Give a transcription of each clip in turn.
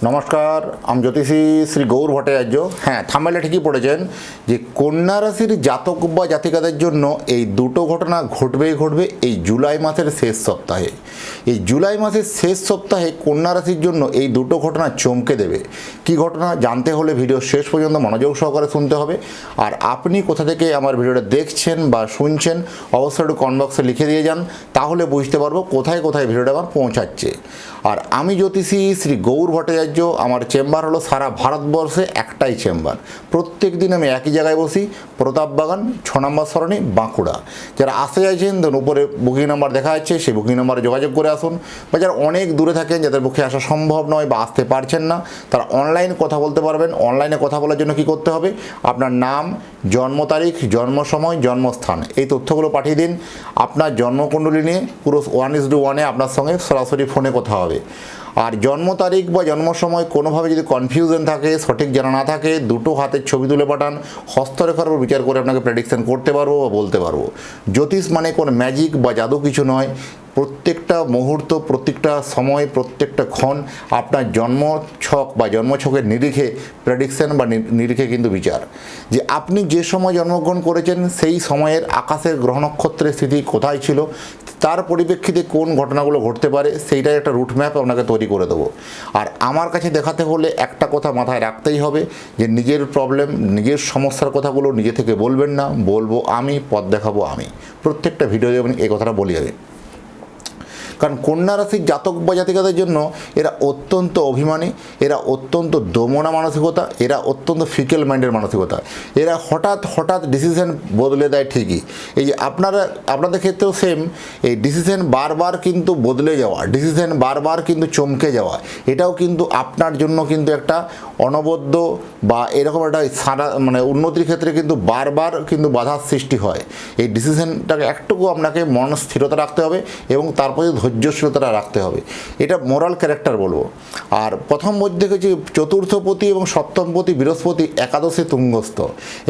নমস্কার, আমি জ্যোতিষী শ্রী গৌর ভট্টাচার্য। হ্যাঁ, থাম্বনেলে ঠিকই পড়েছেন যে কন্যা রাশির জাতক বা জাতিকাদের জন্য এই দুটো ঘটনা ঘটবে এই জুলাই মাসের শেষ সপ্তাহে। এই জুলাই মাসের শেষ সপ্তাহে কন্যা রাশির জন্য এই দুটো ঘটনা চমকে দেবে। কি ঘটনা জানতে হলে ভিডিও শেষ পর্যন্ত মনোযোগ সহকারে শুনতে হবে। আর আপনি কোথা থেকে আমার ভিডিওটা দেখছেন বা শুনছেন অবশ্যই একটু কমেন্ট বক্সে লিখে দিয়ে যান, তাহলে বুঝতে পারবো কোথায় কোথায় ভিডিওটা আমার পৌঁছাচ্ছে। আর আমি জ্যোতিষী শ্রী গৌর ভট্টাচার্য, আমার চেম্বার হলো সারা ভারতবর্ষে একটাই চেম্বার। প্রত্যেক দিন আমি একই জায়গায় বসি, প্রতাপবাগান 6 নম্বর সরণি, বাঁকুড়া। যারা আসতে চাইছেন ধরুন উপরে বুকিং নাম্বার দেখা যাচ্ছে, সেই বুকিং নাম্বারে যোগাযোগ করে আসুন। বা যারা অনেক দূরে থাকেন, যাদের পক্ষে আসা সম্ভব নয় বা আসতে পারছেন না, তারা অনলাইনে কথা বলতে পারবেন। অনলাইনে কথা বলার জন্য কি করতে হবে, আপনার নাম, জন্ম তারিখ, জন্ম সময়, জন্মস্থান এই তথ্যগুলো পাঠিয়ে দিন। আপনার জন্মকুণ্ডলী নিয়ে পুরো 1:1 আপনার সঙ্গে সরাসরি ফোনে কথা হবে। আর জন্ম তারিখ বা জন্ম সময় কোনোভাবে যদি কনফিউশন থাকে, সঠিক জানা না থাকে, দুটো হাতের ছবি তুলে পাঠান। হস্তরেখার উপর বিচার করে আপনাকে প্রেডিকশন করতে পারবো বা বলতে পারবো। জ্যোতিষ মানে কোনো ম্যাজিক বা জাদু কিছু নয়। প্রত্যেকটা মুহূর্ত, প্রত্যেকটা সময়, প্রত্যেকটা ক্ষণ আপনার জন্মছক বা জন্মছকের নিরিখে প্রেডিকশন বা নিরিখে কিন্তু বিচার। যে আপনি যে সময় জন্মগ্রহণ করেছেন সেই সময়ের আকাশের গ্রহ নক্ষত্রের স্থিতি কোথায় ছিল, তার পরিপ্রেক্ষিতে কোন ঘটনাগুলো ঘটতে পারে, সেইটাই একটা রুট ম্যাপ আপনাকে তৈরি করে দেবো। আর আমার কাছে দেখাতে হলে একটা কথা মাথায় রাখতেই হবে যে নিজের প্রবলেম, নিজের সমস্যার কথাগুলো নিজে থেকে বলবেন না, বলবো আমি, পথ দেখাবো আমি। প্রত্যেকটা ভিডিও আমি এই কথাটা বলি আমি। কারণ কন্যা রাশির জাতক বা জাতিকাদের জন্য এরা অত্যন্ত অভিমানী, এরা অত্যন্ত দমনা মানসিকতা, এরা অত্যন্ত ফিকেল মাইন্ডের মানসিকতা। এরা হঠাৎ ডিসিশন বদলে দেয় ঠিকই। এই যে আপনাদের ক্ষেত্রেও সেম, এই ডিসিশন বারবার কিন্তু বদলে যাওয়া, ডিসিশন বারবার কিন্তু চমকে যাওয়া, এটাও কিন্তু আপনার জন্য কিন্তু একটা অনবদ্য বা এরকম একটা সারা উন্নতির ক্ষেত্রে কিন্তু বারবার কিন্তু বাধার সৃষ্টি হয়। এই ডিসিশনটাকে একটুকু আপনাকে মন স্থিরতা রাখতে হবে এবং তারপরে ধৈর্যশীলতা রাখতে হবে। এটা মোরাল ক্যারেক্টার বলবো। আর প্রথম মধ্যে যে চতুর্থপতি এবং সপ্তমপতি বৃহস্পতি একাদশে তুঙ্গস্থ,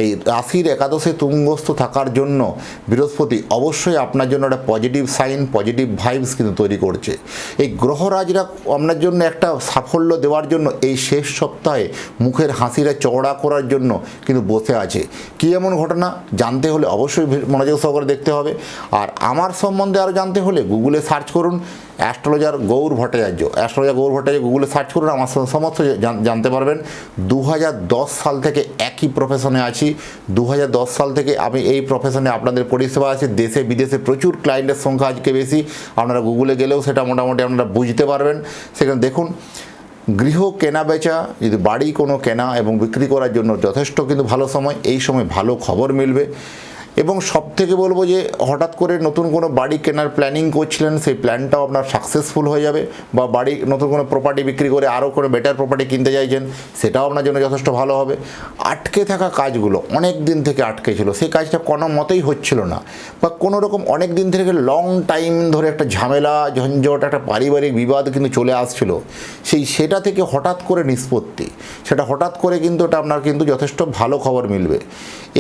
এই রাশির একাদশে তুঙ্গস্থ থাকার জন্য বৃহস্পতি অবশ্যই আপনার জন্য একটা পজিটিভ সাইন, পজিটিভ ভাইবস কিন্তু তৈরি করছে। এই গ্রহরাজরা আপনার জন্য একটা সাফল্য দেওয়ার জন্য এই শেষ সপ্তাহে মুখের হাসিটা চওড়া করার জন্য কিন্তু বসে আছে। কী এমন ঘটনা জানতে হলে অবশ্যই মনোযোগ সহকারে দেখতে হবে। আর আমার সম্বন্ধে আরও জানতে হলে গুগলে সার্চ করুন অ্যাস্ট্রোলজার গৌর ভট্টাচার্য। অ্যাস্ট্রোলজার গৌর ভট্টাচার্য গুগলে সার্চ করুন, আমার সমস্ত জানতে পারবেন। 2010 সাল থেকে একই প্রফেশনে আছি। 2010 সাল থেকে আমি এই প্রফেশনে আপনাদের পরিষেবা আছে। দেশে বিদেশে প্রচুর ক্লায়েন্টের সংখ্যা আজকে বেশি। আপনারা গুগলে গেলেও সেটা মোটামুটি আপনারা বুঝতে পারবেন। সেখানে দেখুন, গৃহ কেনা বেচা, যদি বাড়ি কোনো কেনা এবং বিক্রি করার জন্য যথেষ্ট কিন্তু ভালো সময়। এই সময় ভালো খবর মিলবে। এবং সব থেকে বলবো যে হঠাৎ করে নতুন কোনো বাড়ি কেনার প্ল্যানিং করছিলেন, সেই প্ল্যানটাও আপনার সাকসেসফুল হয়ে যাবে। বা বাড়ি নতুন কোনো প্রপার্টি বিক্রি করে আরও কোনো বেটার প্রপার্টি কিনতে চাইছেন, সেটাও আপনার জন্য যথেষ্ট ভালো হবে। আটকে থাকা কাজগুলো অনেক দিন থেকে আটকে ছিল, সেই কাজটা কোনো মতেই হচ্ছিল না, বা কোনো রকম অনেক দিন থেকে লং টাইম ধরে একটা ঝামেলা, ঝঞ্ঝট, একটা পারিবারিক বিবাদ কিন্তু চলে আসছিল, সেটা থেকে হঠাৎ করে নিষ্পত্তি, সেটা হঠাৎ করে কিন্তু এটা আপনার কিন্তু যথেষ্ট ভালো খবর মিলবে।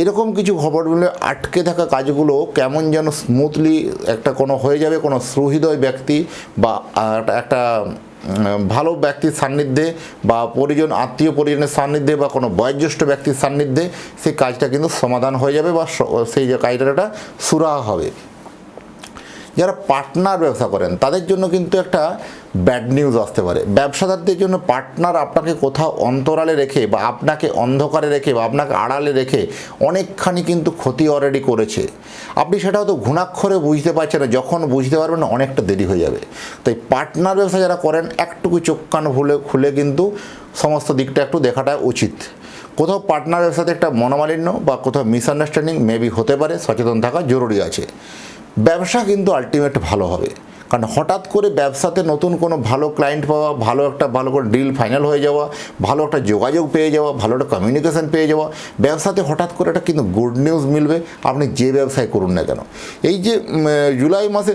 এরকম কিছু খবর মিলবে। আটকে থাকা কাজগুলো কেমন যেন স্মুথলি একটা কোনো হয়ে যাবে। কোনো সুহৃদয় ব্যক্তি বা একটা ভালো ব্যক্তির সান্নিধ্যে বা আত্মীয় পরিজনের সান্নিধ্যে বা কোনো বয়োজ্যেষ্ঠ ব্যক্তির সান্নিধ্যে সেই কাজটা কিন্তু সমাধান হয়ে যাবে বা সেই যে কাজটা একটা সুরাহা হবে। যারা পার্টনার ব্যবসা করেন তাদের জন্য কিন্তু একটা ব্যাড নিউজ আসতে পারে। ব্যবসাদারদের জন্য পার্টনার আপনাকে কোথাও অন্তরালে রেখে বা আপনাকে অন্ধকারে রেখে বা আপনাকে আড়ালে রেখে অনেকখানি কিন্তু ক্ষতি অলরেডি করেছে। আপনি সেটা হয়তো ঘুণাক্ষরে বুঝতে পারছেন না, যখন বুঝতে পারবেন না অনেকটা দেরি হয়ে যাবে। তাই পার্টনার ব্যবসা যারা করেন একটুকু চোখ কান খুলে কিন্তু সমস্ত দিকটা একটু দেখাটা উচিত। কোথাও পার্টনার ব্যবসাতে একটা মনোমালিন্য বা কোথাও মিসআন্ডারস্ট্যান্ডিং মেবি হতে পারে, সচেতন থাকা জরুরি আছে। ব্যবসা কিন্তু আলটিমেট ভালো হবে, কারণ হঠাৎ করে ব্যবসাতে নতুন কোনো ভালো ক্লায়েন্ট পাওয়া, ভালো করে ডিল ফাইনাল হয়ে যাওয়া, ভালো একটা যোগাযোগ পেয়ে যাওয়া, ভালো একটা কমিউনিকেশান পেয়ে যাওয়া, ব্যবসাতে হঠাৎ করে একটা কিন্তু গুড নিউজ মিলবে। আপনি যে ব্যবসায় করুন না কেন, এই যে জুলাই মাসে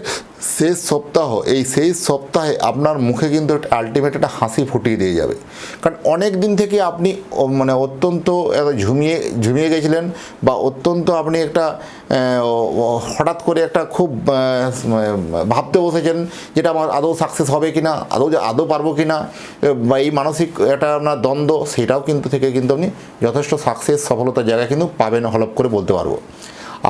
শেষ সপ্তাহ, এই শেষ সপ্তাহে আপনার মুখে কিন্তু আলটিমেট একটা হাসি ফুটিয়ে দিয়ে যাবে। কারণ অনেক দিন থেকে আপনি মানে অত্যন্ত ঝুমিয়ে গেছিলেন, বা অত্যন্ত আপনি একটা হঠাৎ করে একটা খুব ভাবতে বসেছেন যেটা আমার আদৌ সাকসেস হবে কি না, আদৌ পারবো কি না, বা এই মানসিক একটা আপনার দ্বন্দ্ব, সেটাও কিন্তু থেকে কিন্তু আপনি যথেষ্ট সাকসেস সফলতার জায়গায় কিন্তু পাবেন, হলপ করে বলতে পারবো।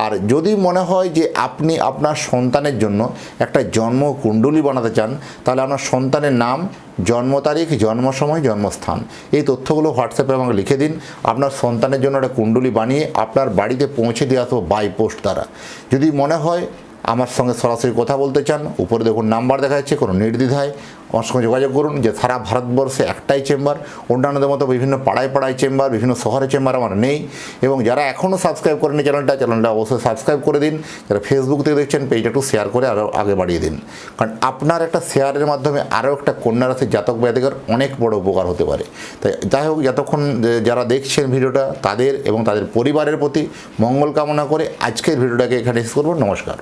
আর যদি মনে হয় যে আপনি আপনার সন্তানের জন্য একটা জন্ম কুণ্ডলী বানাতে চান, তাহলে আপনার সন্তানের নাম, জন্ম তারিখ, জন্ম সময়, জন্মস্থান, এই তথ্যগুলো হোয়াটসঅ্যাপে আমাকে লিখে দিন। আপনার সন্তানের জন্য একটা কুণ্ডলী বানিয়ে আপনার বাড়িতে পৌঁছে দিয়ে আসবো বাই পোস্ট দ্বারা। যদি মনে হয় আমার সঙ্গে সরাসরি কথা বলতে চান, উপরে দেখুন নাম্বার দেখা যাচ্ছে, কোনো নির্দ্বিধায় আমার সঙ্গে যোগাযোগ করুন। যে সারা ভারতবর্ষে একটাই চেম্বার, অন্যান্যদের মতো বিভিন্ন পাড়ায় পাড়ায় চেম্বার, বিভিন্ন শহরে চেম্বার আমার নেই। এবং যারা এখনও সাবস্ক্রাইব করেনি চ্যানেলটা অবশ্যই সাবস্ক্রাইব করে দিন। যারা ফেসবুক থেকে দেখছেন পেজটা একটু শেয়ার করে আরও আগে বাড়িয়ে দিন, কারণ আপনার একটা শেয়ারের মাধ্যমে আরও একটা কন্যা রাশির জাতক জাতিকার অনেক বড় উপকার হতে পারে। তাই যাই হোক, যতক্ষণ যারা দেখছেন ভিডিওটা তাদের এবং তাদের পরিবারের প্রতি মঙ্গল কামনা করে আজকের ভিডিওটাকে এখানে শেষ করব। নমস্কার।